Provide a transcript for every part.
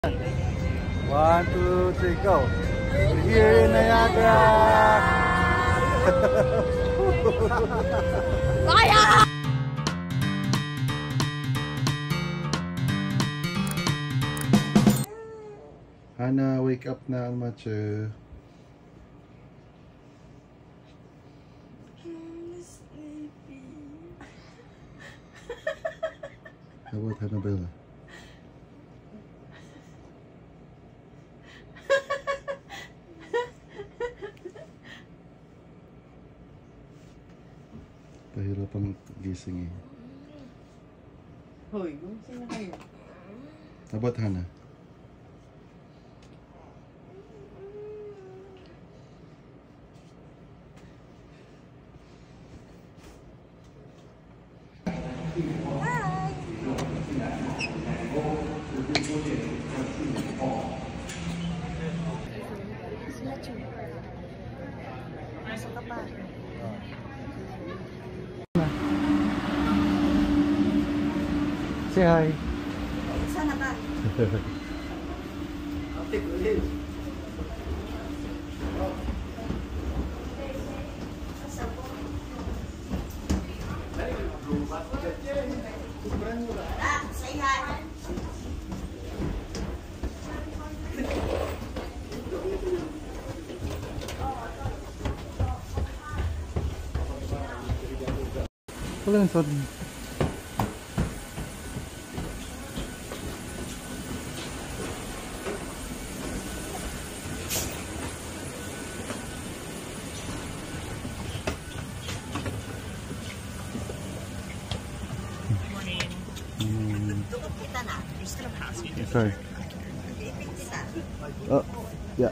1, 2, 3, go. We're here in Niagara. Hannah, wake up na, Almacho. How about Hannabella? Pahirap ang gising eh. Hoy, gumising na kayo. How about Hannah? Say hi. Sana ba? Ate, kulit. Say hi. Wala nang sorry. Sorry. Oh, yeah.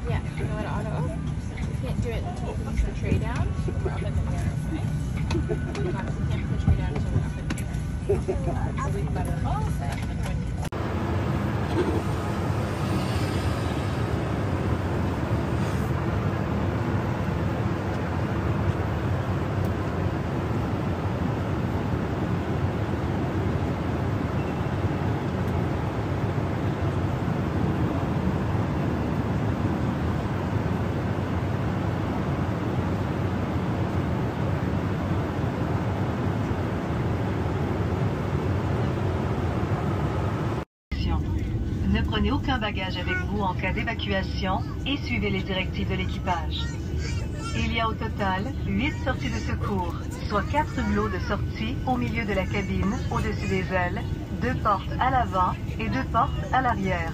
Yeah, you know what auto up? You can't do it until you put the tray down. We're up in the air, okay? You can't put the tray down until we're up in the air. So we've got it all set. Ne prenez aucun bagage avec vous en cas d'évacuation et suivez les directives de l'équipage. Il y a au total 8 sorties de secours, soit 4 hublots de sortie au milieu de la cabine, au-dessus des ailes, 2 portes à l'avant et 2 portes à l'arrière.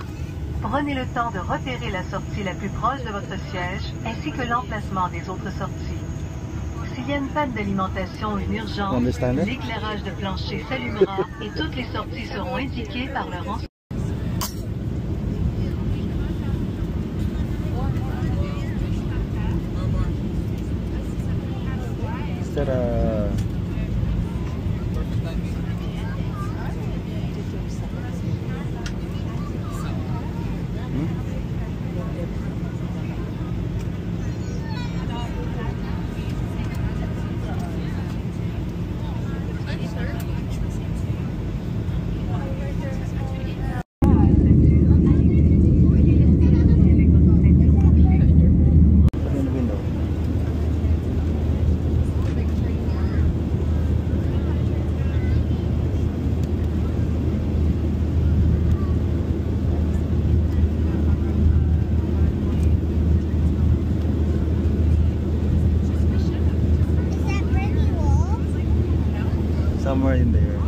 Prenez le temps de repérer la sortie la plus proche de votre siège ainsi que l'emplacement des autres sorties. S'il y a une panne d'alimentation ou une urgence, l'éclairage de plancher s'allumera et toutes les sorties seront indiquées par leur ensemble. Somewhere in there.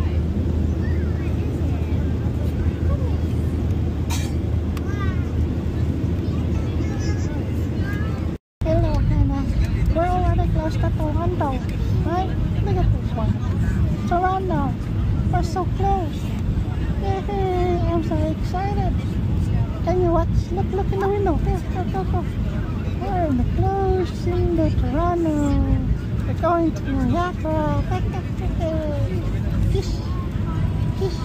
Hello, Hannah. We're already close to Toronto, right? Look at this one. Toronto. We're so close. Yay! I'm so excited. Can you watch? Look in the window. Here, go. We're close in the Toronto. We're going to Niagara. Kiss. Kiss.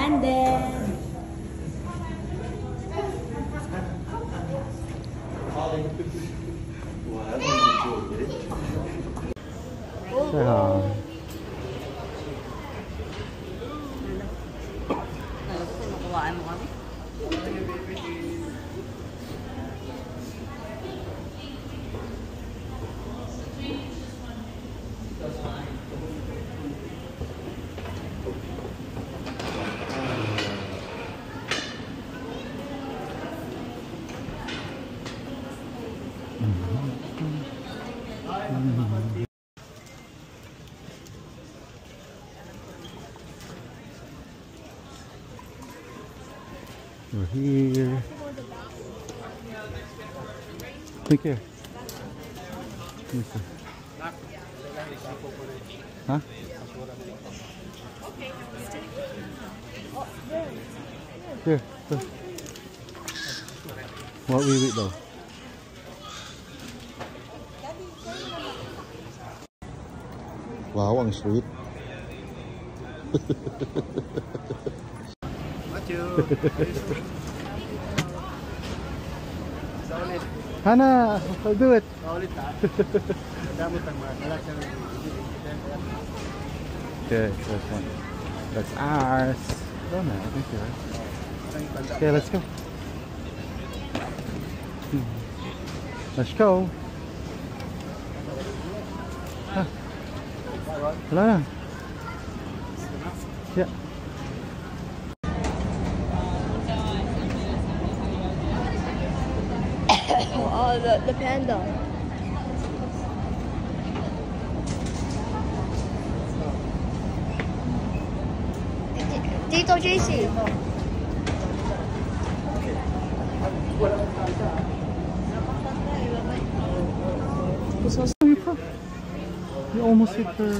landed. Say hi. Nakuhaan mo kami. We're here. Click here. Huh? Here. Look. What we eat though? Wow, ang sweet. Hana, I'll do it. Okay, that's one. That's ours. Oh no, I think you're right. Okay, let's go. Let's go. Ah. Wala na. Yeah. Oh, the panda. Tito JC. You almost hit her.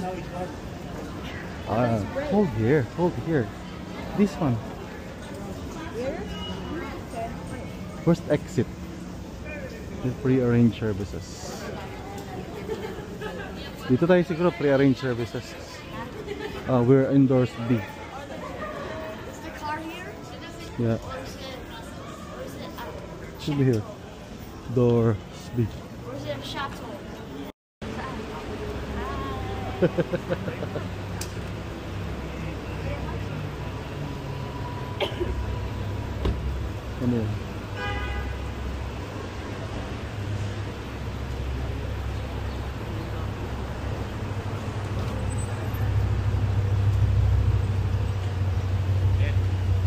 Hold here, hold here. This one. Where's the exit? The pre-arranged services. Dito tayo siguro pre-arranged services. We're indoors B. Is the car here? Yeah. Should be here. Doors B. Or is it a shuttle? Ano yun?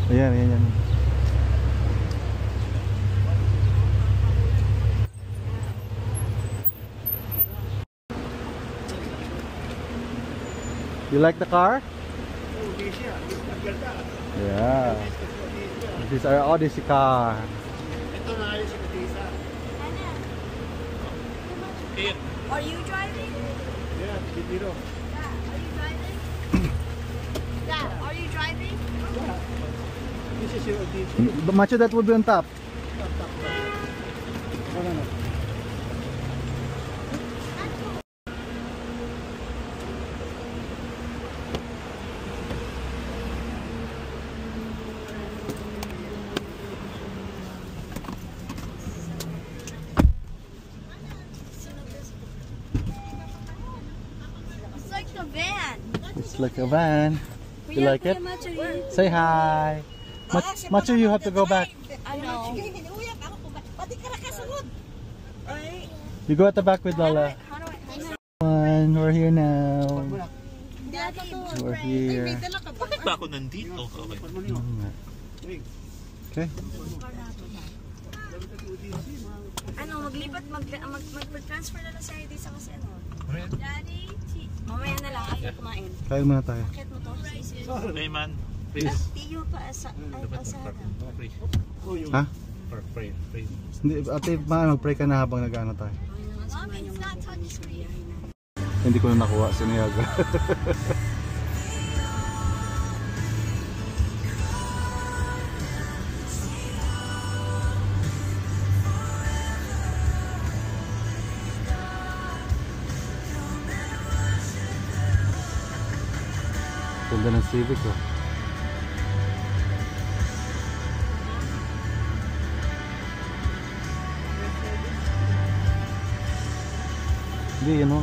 Ayan, ayan, ayan. You like the car? Yeah. This is our Odyssey car. Are you driving? Yeah, Dad, Are you driving? Dad, are you driving? this is your Odyssey. Much of that will be on top. No. It's like the van. It's like a van. You like it? Say hi. Macho, you have to go back. I know. You go at the back with Lola. We're here now. We're here. Bakit ba ako nandito? Okay. Okay. Ano, mag-transfer na lang sa ID sa kasi ano. Daddy, mamaya na lang after kumain. Kain muna tayo. Bakit mo to? Rayman, please. Tiyo pa sa Alsana. Pray. Ha? Or pray. Hindi, ate, mag-pray ka na habang nag-ano tayo. Mommy, it's not touchscreen. Hindi ko na nakuha, sinayaga. Ganda ng Civic, oh. Hindi, ano.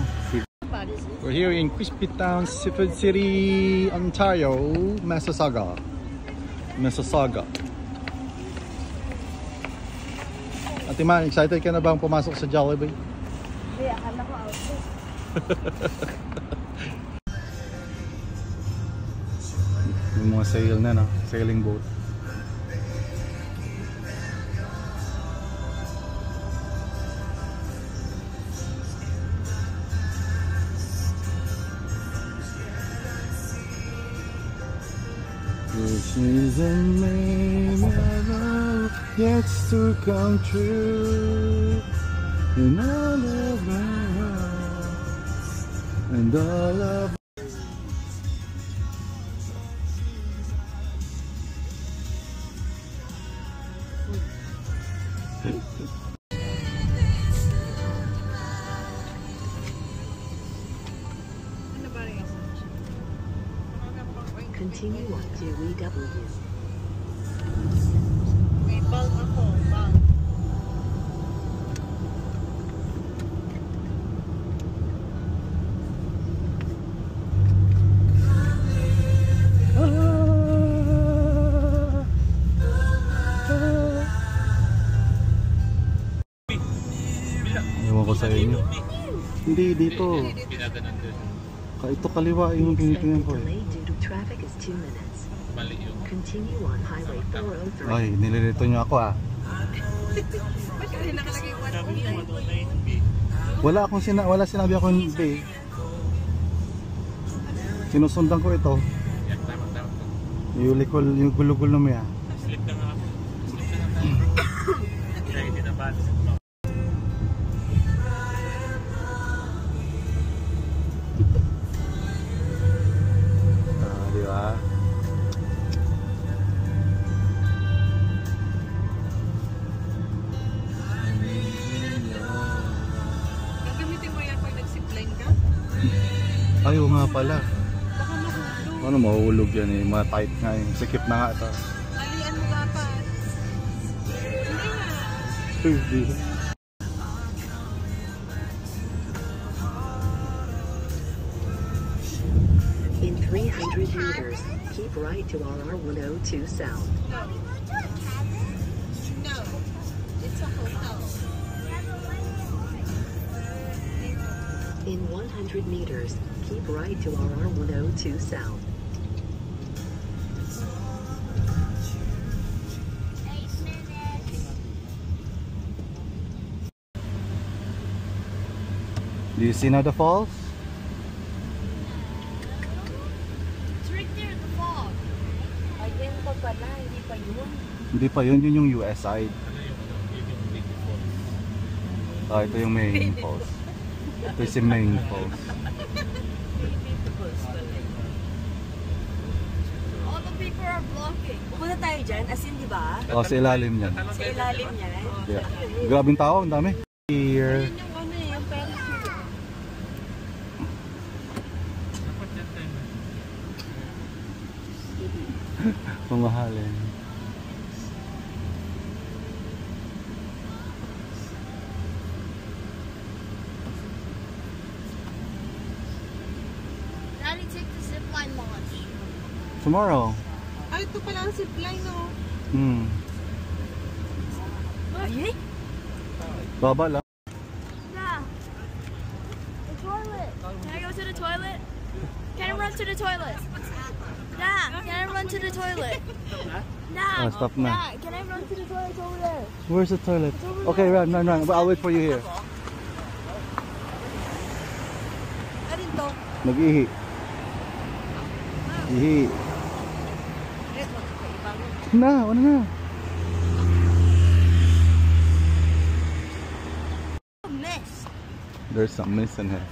We're here in Crispy Town, Seafood City, Ontario, Mississauga. Ate Man, excited ka na bang pumasok sa Jollibee? Hindi, akala ko out. Yung mga sail na, no? Sailing boat. This is a name yet to come true in all of my heart and all of Continue on to EW. May bang ako, bang. Ewan ko sa inyo. Hindi, dito. Ito kaliwa yung tinitingnan ko eh. Delay due to traffic is 2 minutes. Mali yung Continue on Highway 403. Ay, nililito nyo ako ah. Wala sinabi ako yung B. Sinusundan ko ito. Yung gulo-gulo mo yan. slip na nga ako. Slip na nga. Kaya hindi na bad. Di ba? Gagamitin mo yan pag nag-zipline ka? Ayaw nga pala. Baka mahulog. Ano mahulog yan eh. Mga-tight nga eh. Sikip na nga ito. Alian mo dapat. Hindi nga. In 300 meters, keep right to RR 102 South. No. It's a hotel. In 100 meters, keep right to RR 102 South. Do you see now the falls? It's right there at the fall. Ayun pa pala, hindi pa yun. Hindi pa yun. Yun yung US side. Ah, ito yung main falls. Ito yung main falls. All the people are blocking. Pupunta tayo dyan, as in, di ba? Oh, sa ilalim yan. Sa ilalim niya. Yeah. Grabing tao, ang dami. Here. Yun yung ano eh, yung pedicure. Mamahalin. Daddy, take the zipline launch. Tomorrow. Ay, ito pala ang zipline, no? Ay, Baba lang. yeah. The toilet. Can I go to the toilet? Can I run to the toilet? Dad, can I run to the toilet? Dad, Oh, stop na. Dad, can I run to the toilet? It's over there. Where's the toilet? Okay, run. I'll wait for you here. Ano to? Nag-ihi. Ihi. Na, ano na? Mist. There's some mist in here.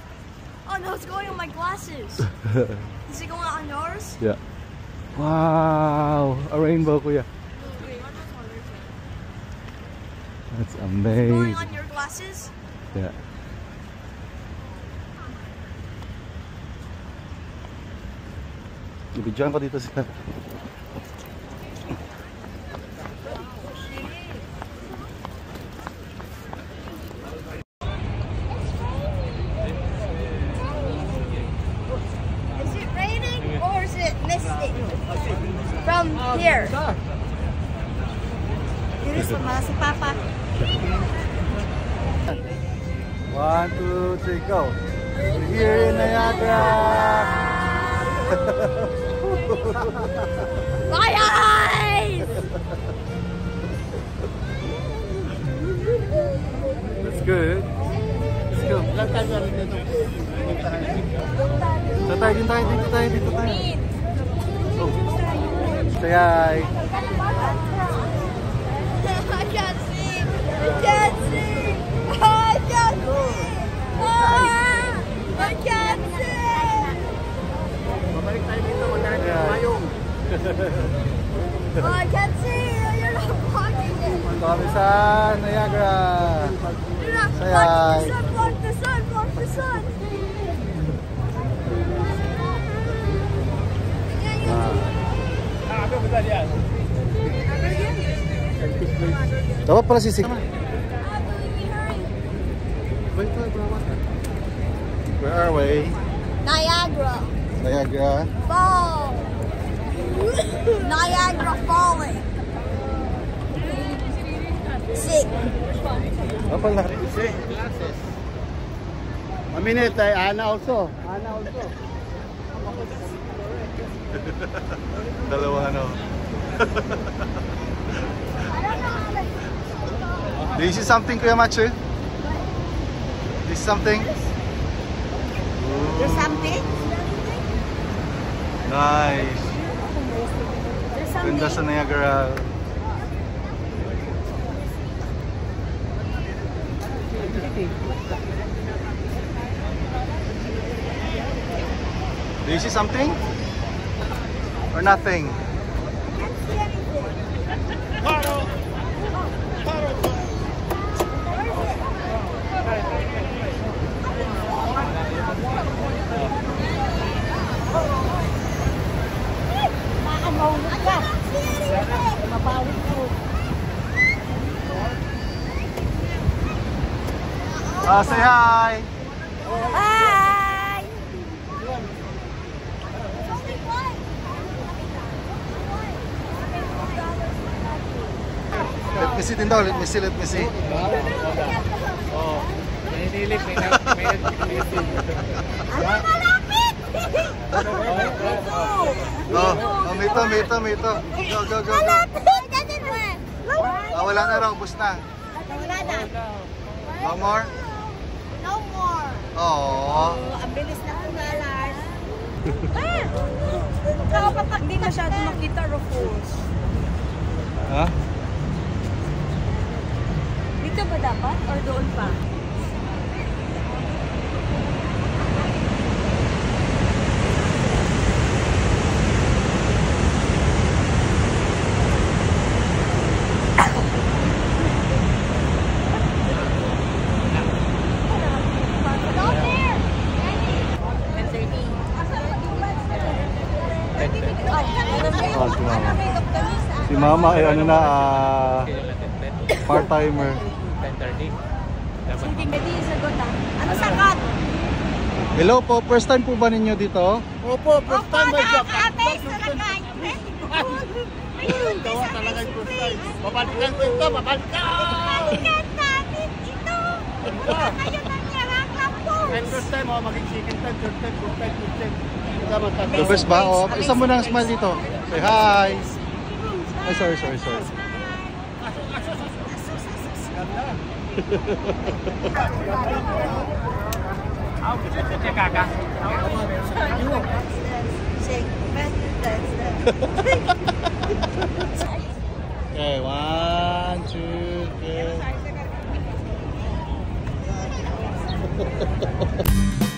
Oh no, it's going on my glasses. Is it going on yours? Yeah. Wow, a rainbow, kuya. That's Going amazing. on your glasses? Yeah. Ibigyan ko dito sila. From here. Iris, pamala si Papa. 1, 2, 3, go. We're here in Niagara. My eyes! That's good. Let's go. Dito tayo, dito tayo. Oh. Say hi. I can't see. I can't see. I can't see. I can't see. Babalik tayo dito, I can't see. You're not blocking it. kami sa Niagara. You're not Say blocking hi. the sun. Block the sun. Block the sun. Dapat pala sisig. Where are we? Niagara Niagara. Falls. Niagara falling. Sick. Dapat na. A minute, Anna also. Dalawa ano. Do you see something, Kuya Machu? This something? There's something? Nice. There's Ganda sa Niagara. Do you see something? Or nothing? Say hi! Bye. Let me see din daw, let me see. Oh, naninilig, may Mito. Go. Wala na raw, ubos na. Wala na. No more? No more. Oh. Ang bilis na po na, Lars. Kapag di masyado makita, Rufus. Ha? Dito ba dapat? Or doon pa? Si Mama ay ano na, part-timer. 10:30. Ano sakat? Hello po, first time po ba ninyo dito? Opo, first time may job. Nakaka-amaze talaga. Dawa talaga yung first time. Babalikan ko ito, babalikan! Balikan namin ito. Kayo nang yarang po. And first time, maging second time, third time, fourth time, fifth time. The best ba? Oh, isa mo nang smile dito. Say hi! Ay, sorry. Okay, 1, 2, 3.